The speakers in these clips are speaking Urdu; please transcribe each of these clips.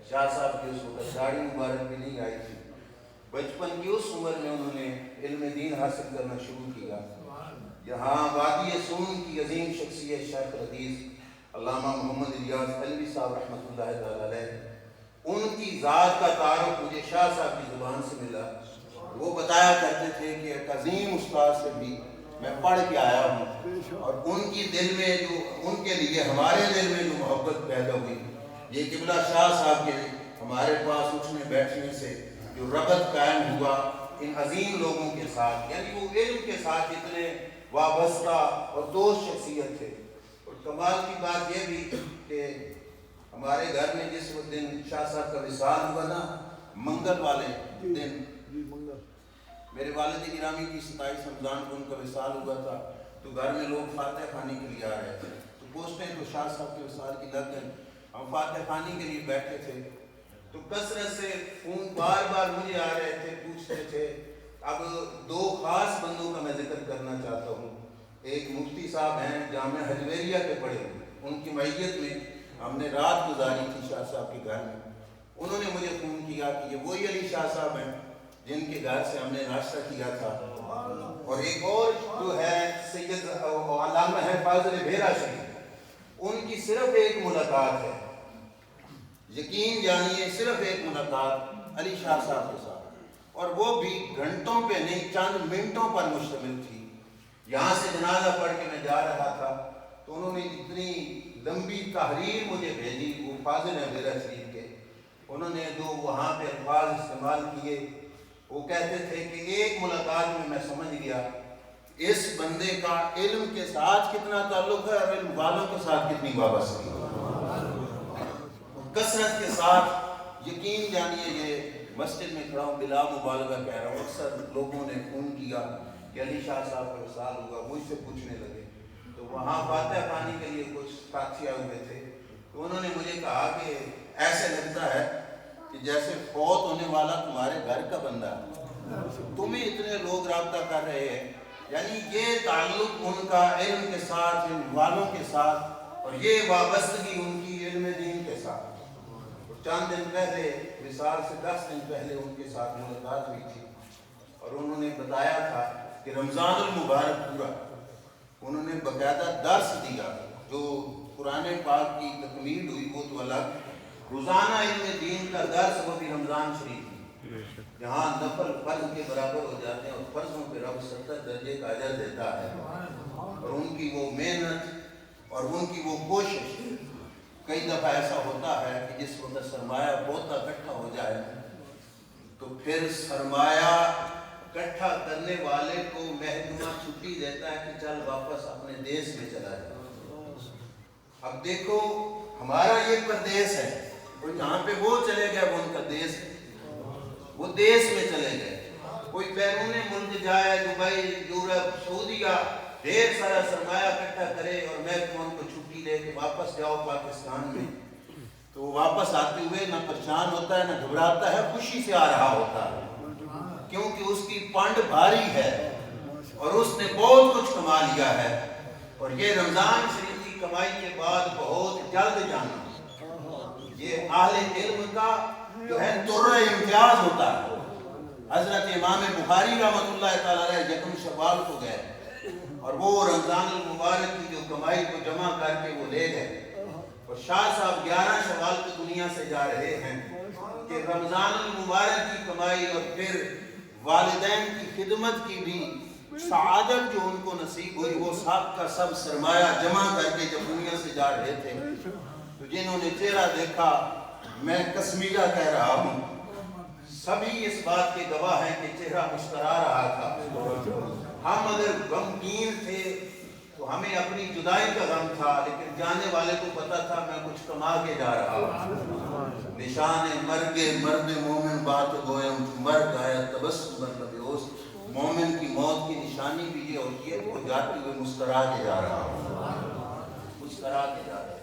شاہ صاحب کی اس وقت داڑھی مبارک بھی نہیں آئی تھی، بچپن کی اس عمر میں انہوں نے علم دین حاصل کرنا شروع کیا۔ یہاں وادی سون کی عظیم شخصیت شیخ الحدیث علامہ محمد الیاس علوی صاحب رحمۃ اللہ تعالی علیہ، ان کی ذات کا تعارف مجھے شاہ صاحب کی زبان سے ملا۔ وہ بتایا کرتے تھے کہ ایک عظیم استاد سے بھی میں پڑھ کے آیا ہوں، اور ان کی دل میں جو ان کے لیے ہمارے دل میں جو محبت پیدا ہوئی، یہ قبلہ شاہ صاحب کے ہمارے پاس اٹھنے بیٹھنے سے جو ربط قائم ہوا ان عظیم لوگوں کے ساتھ، یعنی وہ علم کے ساتھ اتنے وابستہ اور دوست شخصیت تھے۔ اور کمال کی بات یہ بھی کہ ہمارے گھر میں جس دن شاہ صاحب کا وصال ہوا نا، منگل والے دن میرے والد گرامی کی 27 رمضان کو ان کا وصال ہوا تھا، تو گھر میں لوگ فاتح خوانی کے لیے آ رہے تھے، تو پوچھتے تو شاہ صاحب کے وصال کی لگ گئی، ہم فاتح خوانی کے لیے بیٹھے تھے، تو کثرت سے فون بار بار مجھے آ رہے تھے، پوچھتے تھے۔ اب دو خاص بندوں کا میں ذکر کرنا چاہتا ہوں۔ ایک مفتی صاحب ہیں جامعہ حجویریہ کے پڑھے ہوئے، ان کی معیت میں ہم نے رات گزاری تھی شاہ صاحب کے گھر میں۔ انہوں نے مجھے فون کیا کہ یہ وہی علی شاہ صاحب ہیں جن کے گھر سے ہم نے ناشتہ کیا تھا۔ اور ایک اور جو ہے سید علامہ ہے فاضل بھیرا شریف، ان کی صرف ایک ملاقات ہے، یقین جانیے صرف ایک ملاقات علی شاہ صاحب کے ساتھ، اور وہ بھی گھنٹوں پہ نہیں چند منٹوں پر مشتمل تھی۔ یہاں سے جنازہ پڑھ کے میں جا رہا تھا تو انہوں نے اتنی لمبی تحریر مجھے بھیجی، وہ فاضل ہیں میرا شریف کے، انہوں نے جو وہاں پہ الفاظ استعمال کیے، وہ کہتے تھے کہ ایک ملاقات میں میں سمجھ گیا اس بندے کا علم کے ساتھ کتنا تعلق ہے اور علم والوں کے ساتھ کتنی وابستگی ہے۔ کثرت کے ساتھ یقین جانیے، یہ مسجد میں کھڑا ہوں بلا مبالغہ کہہ رہا ہوں، اکثر لوگوں نے فون کیا کہ علی شاہ صاحب کا وصال ہوا، مجھ سے پوچھنے لگے، تو وہاں فاتح خوانی کے لیے کچھ ساتھی آئے ہوئے تھے، تو انہوں نے مجھے کہا کہ ایسے لگتا ہے کہ جیسے فوت ہونے والا تمہارے گھر کا بندہ ہے، تمہیں اتنے لوگ رابطہ کر رہے ہیں، یعنی یہ تعلق ان کا علم کے ساتھ، علم والوں کے ساتھ، اور یہ وابستگی ان کی علم دین کے ساتھ۔ چند دن پہلے وصال سے 10 دن پہلے ان کے ساتھ ملاقات ہوئی تھی، اور انہوں نے بتایا تھا کہ رمضان المبارک پورا انہوں نے باقاعدہ درس دیا، جو قرآن پاک کی تکمیل ہوئی وہ تو الگ، روزانہ علم دین کا درس، وہ بھی رمضان شریف میں، جہاں نفل فرض کے برابر ہو جاتے ہیں اور فرضوں پہ رب 70 درجے کا اجر دیتا ہے۔ اور ان کی وہ محنت اور ان کی وہ کوشش، کئی دفعہ ایسا ہوتا ہے کہ جس وقت سرمایہ بہت اکٹھا ہو جائے تو پھر سرمایہ اکٹھا کرنے والے کو محکمہ چھٹی دیتا ہے کہ چل واپس اپنے دیس میں چلا جائے۔ اب دیکھو ہمارا یہ پردیس ہے، اور جہاں پہ وہ چلے گئے وہ ان کا دیس ہے، وہ دیس میں چلے گئے۔ کوئی بیرون ملک جائے، دبئی، یورپ، سعودیہ، ڈھیر سارا سرمایہ اکٹھا کرے اور محکمہ ان کو چھٹی دے کہ واپس جاؤ پاکستان میں، تو وہ واپس آتے ہوئے نہ پریشان ہوتا ہے نہ گھبراتا ہے، خوشی سے آ رہا ہوتا ہے، کیونکہ اس کی پانڈ بھاری ہے اور اس نے بہت کچھ کما لیا ہے۔ اور یہ رمضان شریف کی کمائی کے بعد بہت جلد جانا، یہ اہل علم کا جو ہے طرہ امتیاز ہوتا ہے۔ حضرت امام بخاری رحمۃ اللہ تعالیٰ علیہ یکم شوال کو گئے اور وہ رمضان المبارک کی جو کمائی کو جمع کر کے وہ لے گئے، اور شاہ صاحب 11 شوال کو دنیا سے جا رہے ہیں کہ رمضان المبارک کی کمائی اور پھر والدین کی خدمت کی بھی سعادت جو ان کو نصیب ہوئی، وہ سب کا سب سرمایہ جمع کر کے جب دنیا سے جا رہے تھے تو جنہوں نے چہرہ دیکھا، میں قسمیہ کہہ رہا ہوں، سبھی اس بات کے گواہ ہیں کہ چہرہ مسکرا رہا تھا۔ ہم اگر غمگین تھے تو ہمیں اپنی جدائی کا غم تھا، لیکن جانے والے کو پتا تھا میں کچھ کما کے جا رہا ہوں۔ نشان مرگ مرد مومن بات گویم، مر گایا تبسم بر لب اوست، مومن کی موت کی نشانی بھی یہ ہوتی ہے کہ وہ جاتے ہوئے مسکرا کے جا رہا ہوں، مسکرا کے جا رہا ہے۔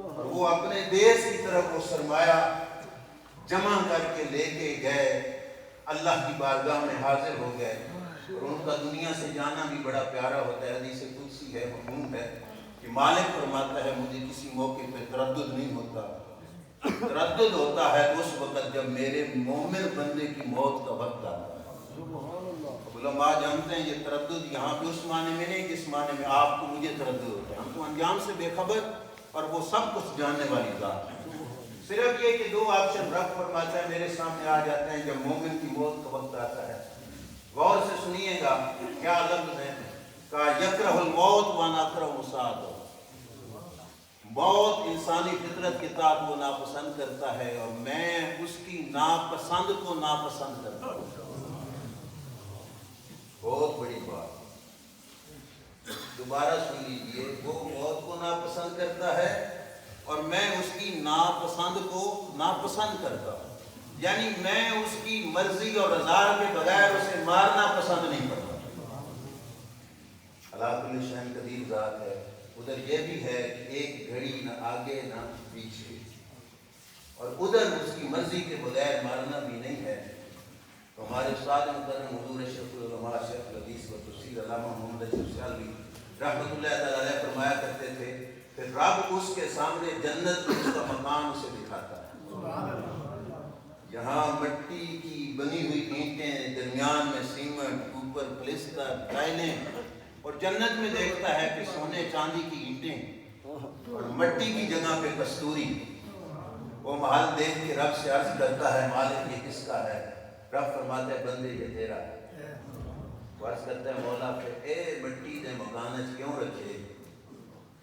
اور وہ اپنے دیس کی طرف وہ سرمایہ جمع کر کے لے کے گئے، اللہ کی بارگاہ میں حاضر ہو گئے، اور ان کا دنیا سے جانا بھی بڑا پیارا ہوتا ہے۔ حدیث قدسی ہے، مفہوم ہے کہ مالک فرماتا ہے مجھے کسی موقع پہ تردد نہیں ہوتا تردد ہوتا ہے اس وقت جب میرے مومن بندے کی موت کا وقت آتا ہے۔ علماء جانتے ہیں یہ تردد یہاں پہ اس معنی میں نہیں جس معنی میں آپ کو مجھے تردد ہوتا ہے، ہم تو انجام سے بے خبر اور وہ سب کچھ جاننے والی ذات ہے۔ صرف یہ کہ دو آپشن رب فرماتا ہے میرے سامنے آ جاتے ہیں جب مومن کی موت کا وقت آتا ہے۔ غور سے سنیے گا کیا لفظ ہے، کہا یکرہ الموت وانا اکرہ مساعدہ، موت انسانی فطرت کے تحت وہ ناپسند کرتا ہے اور میں اس کی ناپسند کو ناپسند کرتا ہوں۔ بہت بڑی بات، دوبارہ سن لیجیے، وہ موت کو ناپسند کرتا ہے اور میں اس کی ناپسند کو ناپسند کرتا ہوں، یعنی میں اس کی مرضی اور رضا کے بغیر اسے مارنا پسند نہیں کرتا۔ اللہ کل شیء قدیر ذات ہے۔ ادھر یہ بھی ہے کہ ایک گھڑی نہ آگے نہ پیچھے، اور ادھر اس کی مرضی کے بغیر مارنا بھی نہیں ہے۔ تو ہمارے استاد محترم حضور اشرف العلماء شیخ الحدیث و تفسیر علامہ محمد اشرف سیالوی رحمۃ اللہ تعالی علیہ فرمایا کرتے تھے کہ رب اس کے سامنے جنت میں اس کا مکان اسے دکھاتا ہے۔ یہاں مٹی کی بنی ہوئی اینٹیں، درمیان میں سیمنٹ، اوپر پلستر، ٹائلیں، اور جنت میں دیکھتا ہے کہ سونے چاندی کی اینٹیں اور مٹی کی جگہ پہ کستوری۔ وہ محل دیکھ کے رب سے عرض کرتا ہے مالک یہ کس کا ہے؟ رب فرماتا ہے بندے یہ تیرا ہے۔ وہ عرض کرتا ہے مولا پھر اے مٹی دے مکان کیوں رکھے،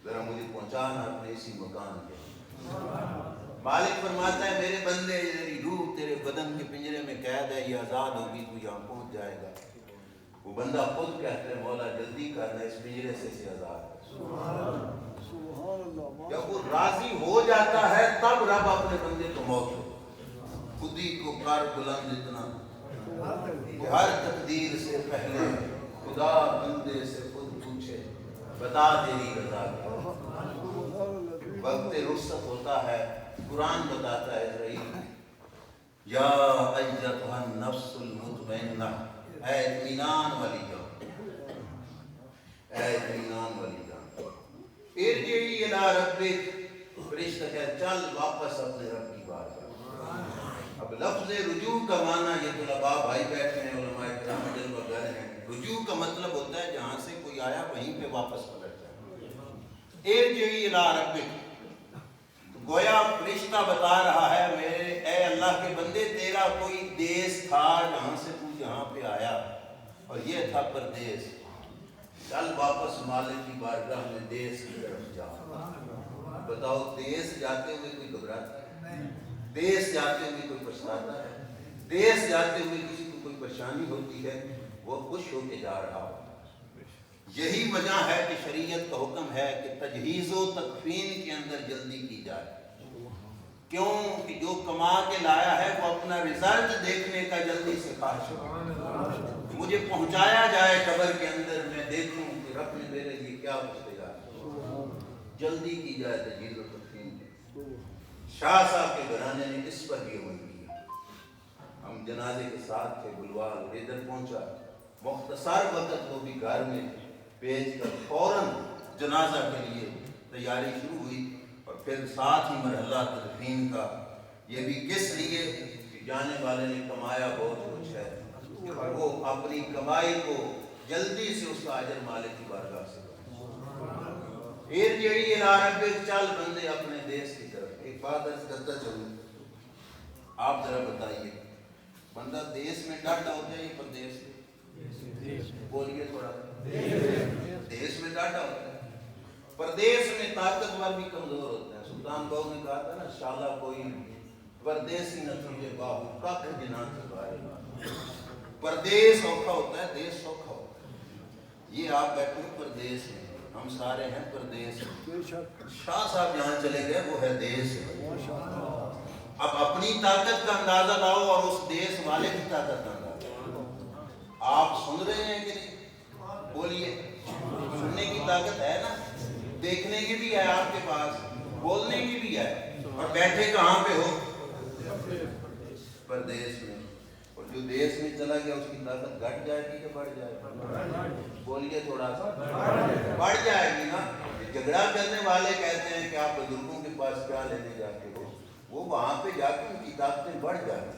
ذرا مجھے پہنچانا اپنے اسی مکان کے۔ مالک فرماتا ہے میرے بندے تیری روح تیرے بدن کے پنجرے میں قید ہے، یہ آزاد ہوگی تو یہاں پہنچ جائے گا۔ وہ بندہ خود کہتا ہے مولا جلدی کرنا اس پنجرے سے آزاد ہے۔ جب وہ راضی ہو جاتا ہے تب رب اپنے بندے کو موت ہو، خود ہی کو کر بلند اتنا کہ ہر تقدیر سے پہلے خدا بندے سے خود پوچھے بتا تیری رضا کیا۔ وقت رخصت ہوتا ہے، قرآن بتاتا ہے اسرائیل یا ایتھا النفس المطمئنہ، اے اطمینان والی جان، اے اطمینان والی جان، ارجعی الی ربک، فرشتہ کہتا چل واپس اپنے رب کی بات کر۔ اب لفظ رجوع کا معنی یہ طلباء بھائی بیٹھے ہیں، علماء کرام جلوہ گر ہیں، رجوع کا مطلب ہوتا ہے جہاں سے کوئی آیا وہیں پہ واپس پلٹ جائے۔ ارجعی الی ربک، گویا فرشتہ بتا رہا ہے میرے اے اللہ کے بندے تیرا کوئی دیس تھا جہاں سے تو یہاں پہ آیا، اور یہ تھا پردیس، چل واپس مالک کی بارگاہ میں دیس کی طرف جا۔ بتاؤ دیس جاتے ہوئے کوئی گھبراتا ہے؟ دیس جاتے ہوئے کوئی پچھتاتا ہے؟ دیس جاتے ہوئے کسی کو کوئی پریشانی ہوتی ہے؟ وہ خوش ہو کے جا رہا ہوتا ہے۔ یہی وجہ ہے کہ شریعت کا حکم ہے کہ تجہیز و تکفین کے اندر جلدی کی جائے، کیوں کہ جو کما کے لایا ہے وہ اپنا رزلٹ دیکھنے کا جلدی سے خواہش ہے، مجھے پہنچایا جائے قبر کے اندر، میں دیکھوں کہ رب نے میرے لیے کیا کچھ تیار، جلدی کی جائے تجہیز و تکفین کی۔ شاہ صاحب کے گھرانے نے اس پر بھی عمل کیا۔ ہم جنازے کے ساتھ تھے، بلوال ادھر پہنچا، مختصر وقت وہ بھی گھر میں بھیج کر فوراً جنازہ کے لیے تیاری شروع ہوئی، اور پھر ساتھ ہی مرحلہ تدفین کا، یہ بھی کس لیے کہ جانے والے نے کمایا بہت کچھ ہے اور وہ اپنی کمائی کو جلدی سے اس کا اجر مالک کی بارگاہ سے ارجعی الی ربک، چل بندے اپنے دیس کی طرف۔ ایک بات عرض کرتا چلوں، آپ ذرا بتائیے بندہ دیس میں ڈاٹا ہوتا ہے یا پردیس میں؟ بولیے تھوڑا، دیس میں ڈاٹا ہوتا ہے، پردیس میں طاقتور بھی کمزور ہوتے ہیں۔ سلطان بہو نے کہا تھا نا شالا کوئی پردیسی نہ تجھے باہو کک جنا سے بارے، پردیس اوکھا ہوتا ہے، دیس سوکھا ہوتا ہے۔ یہ آپ بیٹھے پردیس میں، ہم سارے ہیں پردیس میں، شاہ صاحب جہاں چلے گئے وہ ہے دیس میں۔ اب اپنی طاقت کا اندازہ لاؤ اور اس دیس والے کی طاقت کا اندازہ لاؤ۔ آپ سن رہے ہیں کہ نہیں؟ بولیے، سننے کی طاقت ہے نا، دیکھنے کی بھی ہے آپ کے پاس، بولنے کی بھی ہے، اور بیٹھے کہاں پہ ہو؟ پردیس میں۔ اور جو دیس میں چلا گیا اس کی طاقت گھٹ جائے گی کہ بڑھ جائے گی؟ بولیے تھوڑا سا، بڑھ جائے گی نا۔ جھگڑا کرنے والے کہتے ہیں کہ آپ بزرگوں کے پاس کیا لینے جاتے ہو، وہ وہاں پہ جا کے ان کی طاقتیں بڑھ جاتی ہیں.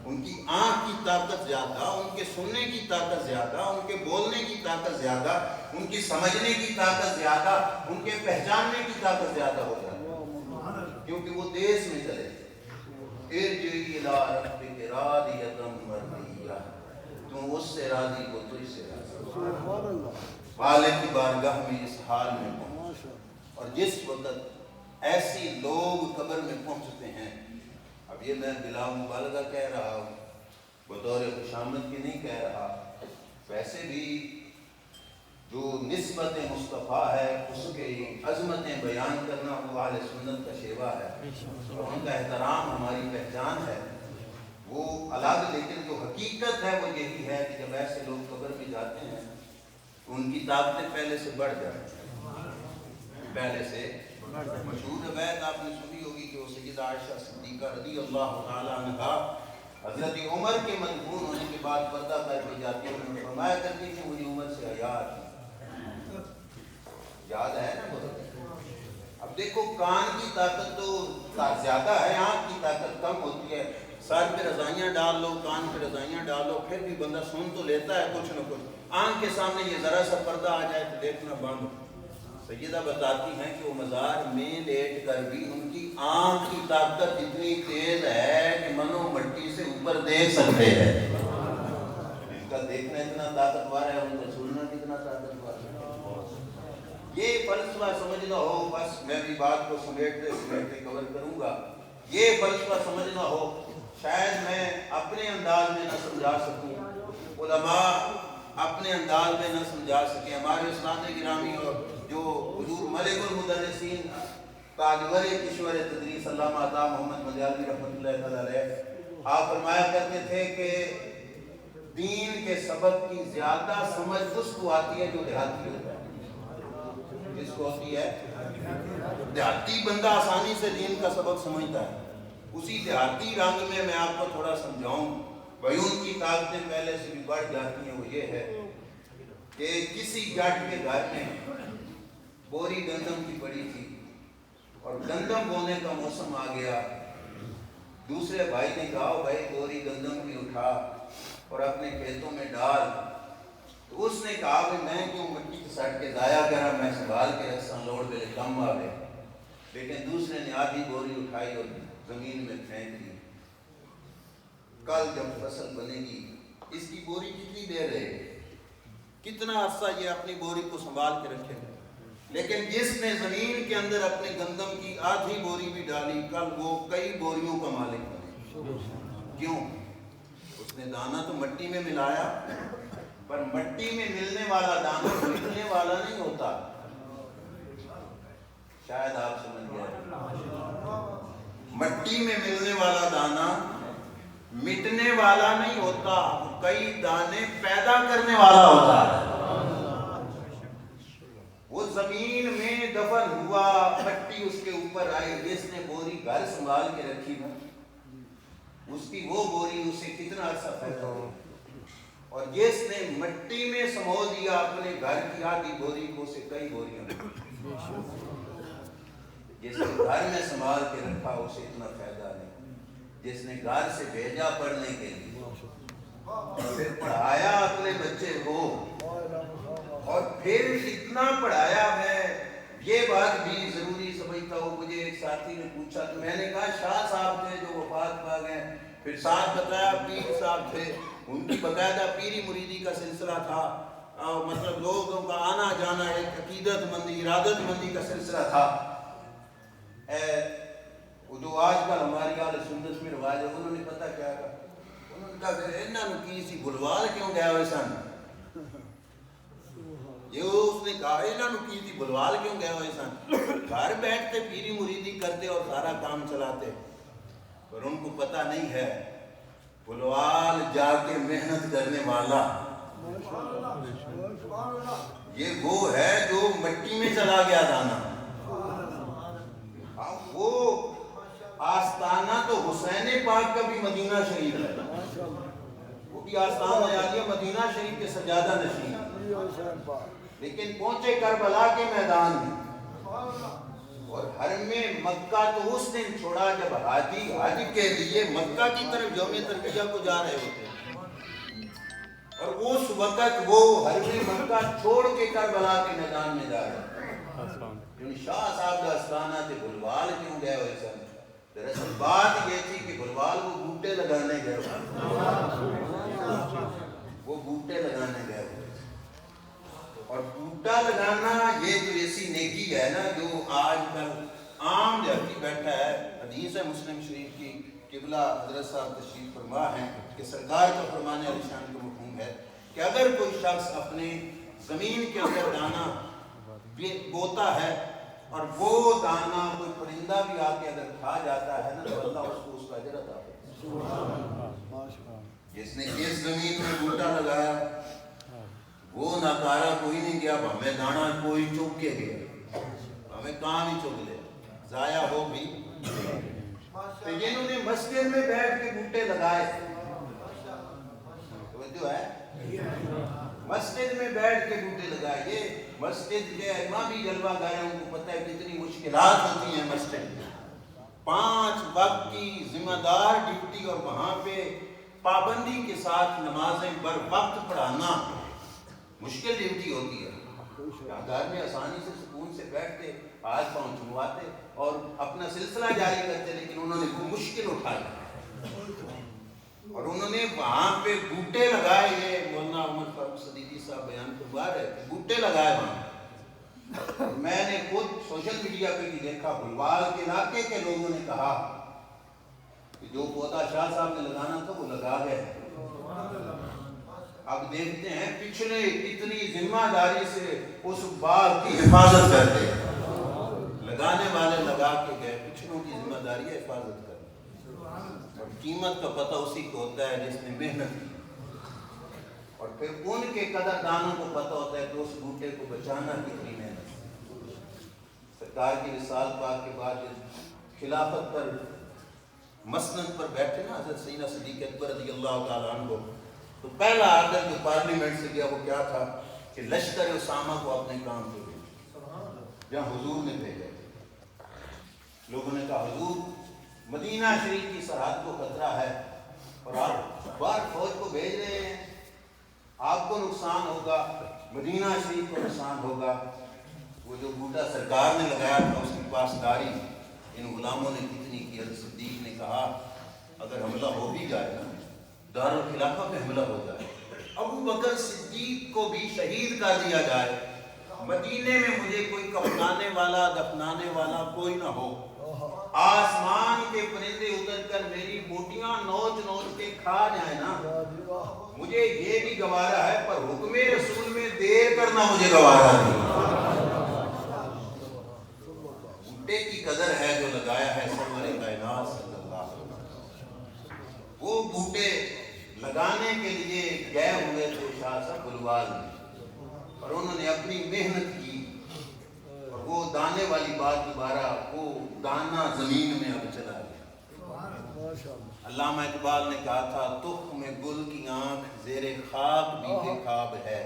ان کی آنکھ کی طاقت زیادہ، ان کے سننے کی طاقت زیادہ، ان کے بولنے کی طاقت زیادہ، ان کی سمجھنے کی طاقت زیادہ، ان کے پہچاننے کی طاقت زیادہ ہو جاتی ہے، کیونکہ وہ دیس میں چلے. ارجعی الی ربک راضیۃ مرضیہ، تم اس سے راضی ہو تو اس سے راضی. خالق کی بارگاہ میں اس حال میں پہنچ، اور جس وقت ایسی لوگ قبر میں پہنچتے ہیں، اب یہ میں بلا مبالغہ کہہ رہا ہوں، بطور خوشامد کی نہیں کہہ رہا، ویسے بھی جو نسبت مصطفیٰ ہے اس کے عظمتیں بیان کرنا وہ اہل سنت کا شیوا ہے، اور ان کا احترام ہماری پہچان ہے. وہ الگ، لیکن جو حقیقت ہے وہ یہی ہے کہ جب ایسے لوگ قبر میں جاتے ہیں تو ان کی طاقتیں پہلے سے بڑھ جاتی ہیں. پہلے سے مشہور روایت آپ نے سنی ہوگی کہ وہ سیدہ عائشہ صدیقہ رضی اللہ تعالیٰ عنہا حضرت عمر کے مدفون ہونے کے بعد پردہ کر کے جاتی ہیں. انہوں نے فرمایا کرتی کہ مجھے عمر سے حیا آتی. یاد ہے نا بہت. اب دیکھو کان کی طاقت تو زیادہ ہے، آنکھ کی طاقت کم ہوتی ہے. سر پہ رضائیاں ڈال لو، کان پہ رضائیاں ڈال لو، پھر بھی بندہ سن تو لیتا ہے کچھ نہ کچھ. آنکھ کے سامنے یہ ذرا سا پردہ آ جائے تو دیکھنا بند ہو. سیدہ بتاتی ہیں کہ وہ مزار میں لیٹ کر بھی ان کی آنکھ کی طاقت اتنی تیز ہے کہ منو مٹی سے اوپر دیکھ سکتے ہیں. ان کا دیکھنا اتنا طاقتور ہے، ان کا سننا کتنا طاقتور ہے. یہ فلسفہ سمجھنا ہو، بس میں بھی بات کو سمیٹتے سمیٹتے کور کروں گا. یہ فلسفہ سمجھنا ہو، شاید میں اپنے انداز میں نہ سمجھا سکوں، علماء اپنے انداز میں نہ سمجھا سکیں. ہمارے استاد گرامی اور جو حضور ملک المدرسین تاجور کشور تدریس علامہ عطا محمد مدیالوی رحمۃ اللہ تعالیٰ علیہ، آپ فرمایا کرتے تھے کہ دین کے سبق کی زیادہ سمجھ اس کو آتی ہے جو دیہاتی ہوتا ہے. جس کو ہوتی ہے دیہاتی بندہ آسانی سے دین کا سبق سمجھتا ہے. اسی دیہاتی رنگ میں آپ کو تھوڑا سمجھاؤں. بیون کی طاقتیں پہلے سے بھی بڑھ جاتی ہیں. وہ یہ ہے کہ کسی جٹ کے گھر میں بوری گندم کی پڑی تھی اور گندم بونے کا موسم آ گیا. دوسرے بھائی نے کہا بھائی بوری گندم کی اٹھا اور اپنے کھیتوں میں ڈال. تو اس نے کہا کہ میں کیوں مٹی کے سٹ کے ضائع کرا، میں سنبھال کے رکھساں لوڑ میرے کم آوے. لیکن دوسرے نے آدھی بوری اٹھائی اور زمین میں پھینک دی. کل جب فصل بنے گی اس کی بوری کتنی دیر رہے گی، کتنا عرصہ یہ اپنی بوری کو سنبھال کے رکھے گا. لیکن جس نے زمین کے اندر اپنے گندم کی آدھی بوری بھی ڈالی، کل وہ کئی بوریوں کا مالک بنے. کیوں؟ اس نے دانہ تو مٹی میں ملایا، پر مٹی میں ملنے والا دانہ مٹنے والا نہیں ہوتا. شاید آپ سمجھ گئے. مٹی میں ملنے والا دانہ مٹنے والا نہیں ہوتا، کئی دانے پیدا کرنے والا ہوتا ہے. وہ زمین میں دفن ہوا، مٹی اس کے اوپر آئی، جس نے بوری گھر سنبھال کے رکھی نا، اس کی وہ بوری اسے کتنا عرصہ فائدہ دے. اور جس نے مٹی میں سمو دیا اپنے گھر کی آدھی بوری کو، اسے کئی بوریاں. جس نے گھر میں سنبھال کے رکھا اسے اتنا فائدہ نہیں. جس نے گھر سے بھیجا پڑھنے کے لیے پھر پڑھایا اپنے بچے کو، اور پھر اتنا پڑھایا. میں یہ بات بھی ضروری سمجھتا ہوں. مجھے ایک ساتھی نے پوچھا تو میں نے کہا شاہ صاحب تھے جو وفات پا گئے، پھر ساتھ بتایا پیر صاحب تھے، ان کی باقاعدہ پیری مریدی کا سلسلہ تھا. مطلب لوگوں کا آنا جانا، ایک عقیدت مندی ارادت مندی کا سلسلہ تھا. وہ جو آج کل ہماری اہل سنت میں رواج ہے، انہوں نے پتہ کیا کہا؟ انہوں نے کہا کہ انہوں نے کی سی بلوال کیوں گیا ہوئے سن. یہ اس نے کہا انہوں نے کی سی بلوال کیوں گیا ہوئے سن. گھر بیٹھتے پیری مریدی کرتے اور سارا کام چلاتے، پر ان کو پتہ نہیں ہے بلوال جا کے محنت کرنے والا یہ وہ ہے جو مٹی میں چلا گیا دانا. وہ آستانہ تو حسین پاک کا بھی مدینہ شریف ہے، وہ بھی آستانہ عالیہ مدینہ شریف کے سجادہ نشین، لیکن پہنچے کربلا کے میدان میں. اور حرم مکہ تو اس دن چھوڑا جب حاجی کے لیے مکہ کی طرف یوم ترویہ کو جا رہے ہوتے ہیں، اور اس وقت وہ حرم مکہ چھوڑ کے کربلا کے میدان میں جا رہے ہیں۔ شاہ صاحب کا استانہ تھے، بلوال کیوں گئے ہوئے سن؟ دراصل بات یہ تھی کہ بلوال وہ بوٹے لگانے گئے ہوئے، وہ بوٹے لگانے گئے ہوئے، اور بوٹا لگانا یہ جو ایسی نیکی ہے نا جو آج کل عام جاتی بیٹھا ہے۔ حدیث ہے مسلم شریف کی، قبلہ حضرت صاحب تشریف فرما ہیں کہ سرکار کا فرمان علی شان کا مفہوم ہے کہ اگر کوئی شخص اپنے زمین کے اندر دانا بوتا ہے اور وہ دانا کوئی پرندہ بھی آ کے اگر کھا جاتا ہے نا تو اللہ اس کو اس کا اجر عطا کرتا ہے۔ جس نے اس زمین میں بوٹا لگایا وہ ناکارہ کوئی نہیں گیا، ہمیں دانا کوئی چوک کے گیا، ہمیں کہاں نہیں چوک لے، ضائع ہو بھی۔ تو جنہوں نے مسجد میں بیٹھ کے بوٹے لگائے، توجہ ہے، مسجد میں بیٹھ کے بوٹے لگائے، یہ مسجد کے امام بھی جلوہ گر ہیں، ان کو پتہ ہے کتنی مشکلات ہوتی ہیں مسجد میں، 5 وقت کی ذمہ دار ڈیوٹی، اور وہاں پہ پابندی کے ساتھ نمازیں بر وقت پڑھانا مشکل ڈیوٹی ہوتی ہے۔ گھر میں آسانی سے سکون سے بیٹھتے، ہاتھ پاؤں چھمواتے اور اپنا سلسلہ جاری کرتے، لیکن انہوں نے وہ مشکل اٹھائی اور انہوں نے وہاں پہ بوٹے لگائے۔ یہ مولانا عمر فاروق صدیقی صاحب بیان فرما رہے تھے، بوٹے لگائے وہاں۔ میں نے خود سوشل میڈیا پہ بھی دیکھا، بلوال کے علاقے کے لوگوں نے کہا کہ جو پودا شاہ صاحب نے لگانا تھا وہ لگا گئے۔ اب دیکھتے ہیں پچھلے کتنی ذمہ داری سے اس باغ کی حفاظت کرتے ہیں، لگانے والے لگا کے گئے، پچھلوں کی ذمہ داری ہے حفاظت کرنا، اور قیمت کا پتہ اسی کو ہوتا ہے جس نے محنت کی، اور پھر ان کے قدر دانوں کو پتہ ہوتا ہے کہ اس بوٹے کو بچانا کتنی محنت۔ سرکار کی رسال پاک کے بعد خلافت پر مسند پر بیٹھے نا حضرت سیدنا صدیق اکبر رضی اللہ تعالیٰ عنہ، تو پہلا آرڈر جو پارلیمنٹ سے گیا وہ کیا تھا کہ لشکر اسامہ کو اپنے کام پہ بھیجو، جہاں حضور نے بھیجا۔ لوگوں نے کہا حضور مدینہ شریف کی سرحد کو خطرہ ہے اور آپ باہر فوج کو بھیج رہے ہیں، آپ کو نقصان ہوگا، مدینہ شریف کو نقصان ہوگا۔ وہ جو بوٹا سرکار نے لگایا تھا اس کی پاسداری ان غلاموں نے کتنی کی۔ حضرت صدیق نے کہا اگر حملہ ہو بھی جائے نا، دارالخلافہ پہ حملہ ہو جائے، ابو بکر صدیق کو بھی شہید کر دیا جائے، مدینے میں مجھے کوئی کفنانے والا دفنانے والا کوئی نہ ہو، آسمان کے پرندے اتر کر میری بوٹیاں نوچ نوچ کے کھا جائیں نا، مجھے یہ بھی گوارا ہے، پر حکم رسول میں دیر کرنا مجھے گوارا نہیں۔ بوٹے کی قدر ہے جو لگایا ہے سرور کائنات صلی اللہ علیہ وسلم۔ وہ بوٹے لگانے کے لیے گئے ہوئے تھے شاہ صاحب بلوال میں، اور انہوں نے اپنی محنت کی، اور وہ دانے والی بات دوبارہ وہ دانا زمین میں اب چلا گیا۔ علامہ اقبال نے کہا تھا تخم گل کی آنکھ زیر خاک بھی بے خواب ہے،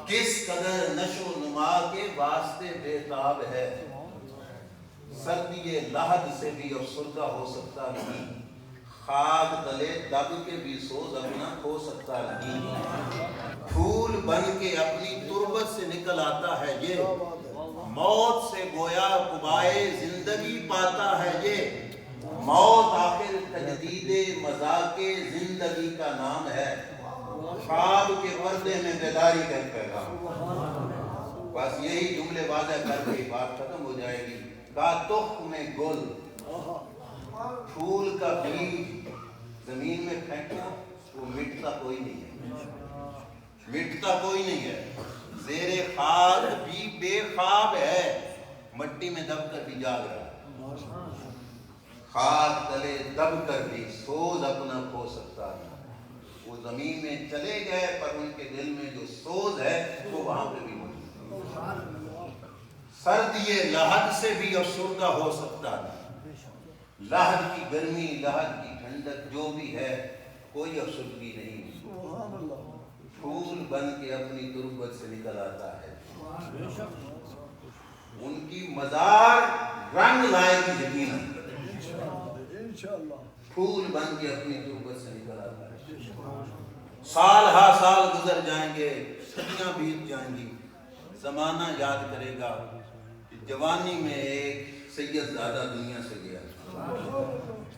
کس قدر نشو و نما کے واسطے بے تاب ہے، سردی لحد سے بھی افسردہ ہو سکتا نہیں، خاک تلے دب کے بھی سوز اپنا کھو سکتا نہیں، پھول بن کے اپنی تربت سے نکل آتا ہے یہ، موت سے گویا قبائے زندگی پاتا ہے یہ، موت آخر تجدید مذاق زندگی کا نام ہے، خواب کے پردے میں بیداری کا پیغام۔ بس یہی جملے واضح کر کے بات ختم ہو جائے گی۔ کہا تخم گل، پھول کا بیج زمین میں پھینکنا وہ مٹتا کوئی نہیں ہے، مٹتا کوئی نہیں ہے، زیر خاک بھی بے خواب ہے، مٹی میں دب کر بھی جاگ رہا ہے، خاک تلے دب کر بھی سوز اپنا کھو سکتا ہے۔ وہ زمین میں چلے گئے پر ان کے دل میں جو سوز ہے وہ وہاں پہ بھی موجود۔ سردی لحد سے بھی افسردہ ہو سکتا ہے، لحد کی گرمی لحد کی ٹھنڈک جو بھی ہے کوئی افسردگی نہیں، پھول بن کے اپنی تربت سے نکل آتا ہے۔ ان کی مزار رنگ لائے گی یقیناً، پھول بن کے اپنی تربت سے نکل آتا ہے۔ سال ہا سال گزر جائیں گے، صدیاں بیت جائیں گی، زمانہ یاد کرے گا کہ جوانی میں ایک سید زادہ دنیا سے گیا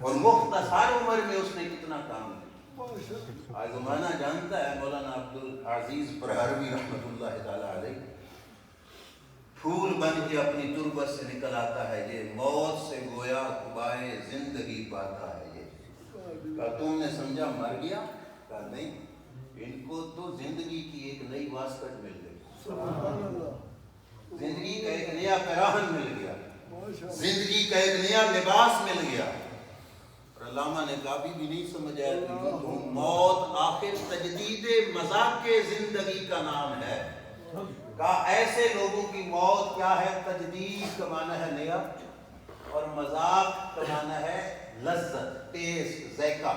اور مختصر عمر میں اس نے کتنا کام کیا۔ آج زمانہ جانتا ہے مولانا عبدالعزیز پرہروی رحمۃ اللہ تعالیٰ علیہ، پھول بن کے اپنی تربت سے نکل آتا ہے یہ، موت سے گویا قبائے زندگی پاتا ہے یہ۔ کہا تم نے سمجھا مر گیا؟ کہا نہیں، ان کو تو زندگی کی ایک نئی واسکٹ مل گئی، زندگی کا ایک نیا پیراہن مل گیا، زندگی کا ایک نیا لباس مل گیا۔ اور علامہ نے کبھی بھی نہیں سمجھا کہ موت آخر تجدید مذاق زندگی کا نام ہے۔ کہا ایسے لوگوں کی موت کیا ہے؟ تجدید کا معنی ہے نیا، اور مذاق کا معنی ہے لذت، ٹیسٹ، ذائقہ۔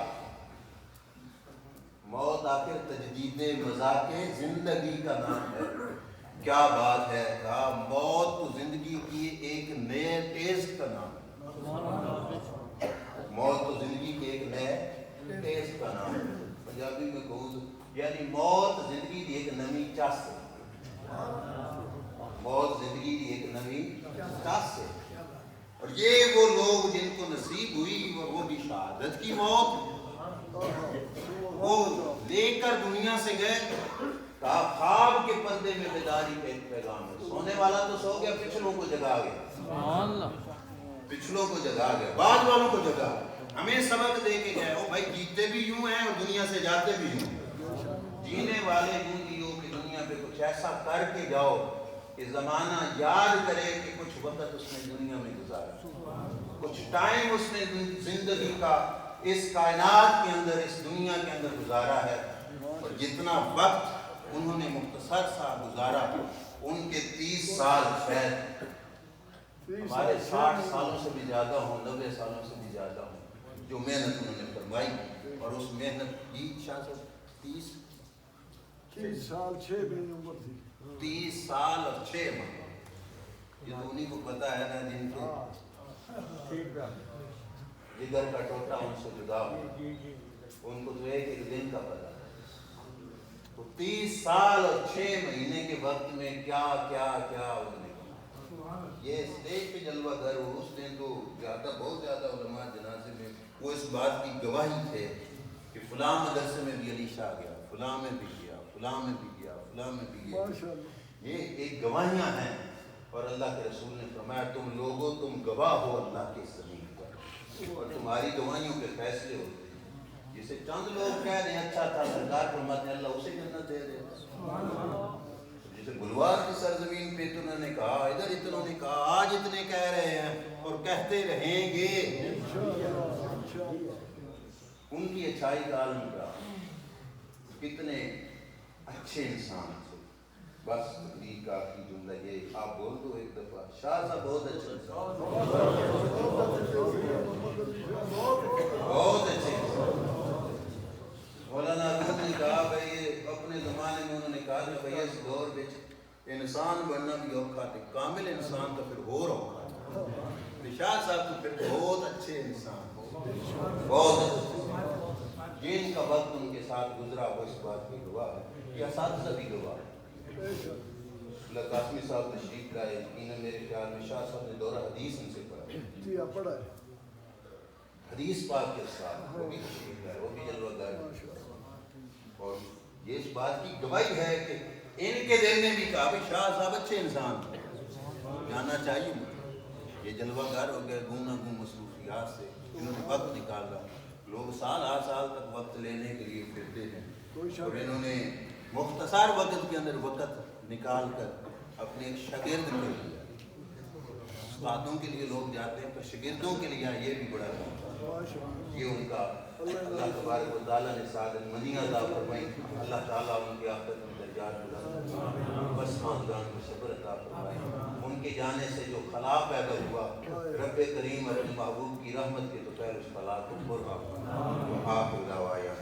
موت آخر تجدید مذاق زندگی کا نام ہے۔ کیا بات ہے! کہا موت تو زندگی کی ایک نئے ٹیسٹ کا نام ہے، موت تو زندگی کے ایک نئے ٹیسٹ کا نام ہے۔ پنجابی میں کہوں تو یعنی موت زندگی کی ایک نئی چس ہے، موت زندگی کی ایک نئی چس ہے۔ اور یہ وہ لوگ جن کو نصیب ہوئی اور وہ بھی شہادت کی موت، وہ لے کر دنیا سے گئے۔ کہا خواب کے پردے میں بیداری کا ایک پیغام ہے، سونے والا تو سو گیا، پچھلوں کو جگا گیا، پچھلوں کو جگا گیا، بعد والوں کو جگا، ہمیں سبق دے کے گئے۔ او بھائی جیتے بھی یوں ہیں اور دنیا سے جاتے بھی یوں، جینے والے یوں جیو کہ دنیا پہ کچھ ایسا کر کے جاؤ کہ زمانہ یاد کرے کہ کچھ وقت اس نے دنیا میں گزارا، کچھ ٹائم اس نے زندگی کا اس کائنات کے اندر، اس دنیا کے اندر گزارا ہے۔ اور جتنا وقت انہوں نے مختصر سا گزارا، ان کے 30 سال شاید ہمارے 60 سالوں سے بھی زیادہ ہوں، 90 سالوں سے بھی زیادہ ہوں، جو محنت انہوں نے فرمائی۔ اور اس محنت کی شاہ صاحب 30 سال 6 مہینے عمر تھی، 30 سال اور 6 ماہ۔ یہ تو انہیں کو پتا ہے نا جن کے جگر کا ٹوٹا ان سے جدا ہو، ان کو تو ایک دن کا پتا ہے۔ 30 سال اور 6 مہینے کے وقت میں کیا کیا کیا انہوں نے کہا۔ یہ اسٹیج پہ جلوہ گر ہو، اس دن تو زیادہ بہت زیادہ علماء جنازے میں وہ اس بات کی گواہی تھے کہ فلاں مدرسے میں بھی علی شاہ گیا، فلاں میں بھی گیا، فلاں میں بھی گیا، فلاں میں بھی گیا۔ یہ ایک گواہیاں ہیں، اور اللہ کے رسول نے فرمایا تم لوگوں تم گواہ ہو اللہ کے زمین پر، اور تمہاری گواہیوں کے فیصلے ہوتے ہیں۔ جسے چند لوگ کہہ رہے ہیں اچھا تھا، سرکار فرماتے ہیں اللہ اسے جنت دے دے۔ جسے گلوار کی سرزمین پہ تو انہوں نے کہا، ادھر اتنوں نے کہا، آج اتنے کہہ رہے ہیں اور کہتے رہیں گے۔ ان کی اچھائی کا عالم کیا، کتنے اچھے انسان تھے۔ بس تقریر کا آخری جملہ یہ، آپ بول دو ایک دفعہ، شاہ صاحب بہت اچھے انسان، بہت اچھے انسان۔ مولانا روم نے کہا بھائی اپنے زمانے میں انہوں نے کہا کہ بھائی اس دور بچ انسان بننا بھی اوکھا تھے، کامل انسان تو پھر اور اوکھا تھا۔ شاہ صاحب تو پھر بہت اچھے انسان، بہت اچھے، جن کا وقت ان کے ساتھ گزرا وہ اس بات کی گواہ ہے، یہ اساتذہ بھی گواہ ہے۔ اللہ قاسمی صاحب تشریف لائے، یقیناً میرے خیال میں شاہ صاحب نے دورہ حدیث ان سے پڑھا ہے، حدیث پاک کے ساتھ وہ بھی تشریف لائے، وہ بھی جلوہ گر ہے۔ اور یہ اس بات کی گواہی ہے کہ ان کے دل نے بھی کہا بھی شاہ صاحب اچھے انسان جانا چاہیے مجھے۔ یہ جلوہ گر ہو گئے گوں نہ گوں مصروفیات سے، انہوں نے وقت نکالا، لوگ سال ہر سال تک وقت لینے کے لیے پھرتے ہیں، اور انہوں نے مختصر وقت کے اندر وقت نکال کر اپنے ایک شاگرد کے لیے، استادوں کے لیے لوگ جاتے ہیں پر شاگردوں کے لیے یہ بھی بڑا کام، یہ ان کا اللہ تبارک و تعالیٰ نے سعادت منی عطا فرمائی۔ اللہ تعالیٰ ان کے آخرت میں درجات بلند فرمائے، بس خاندان کو صبر عطا فرمائے۔ ان کے جانے سے جو خلا پیدا ہوا، رب کریم اپنے محبوب کی رحمت کے تو پہلے اس خلا کو پر آپ دعوائیں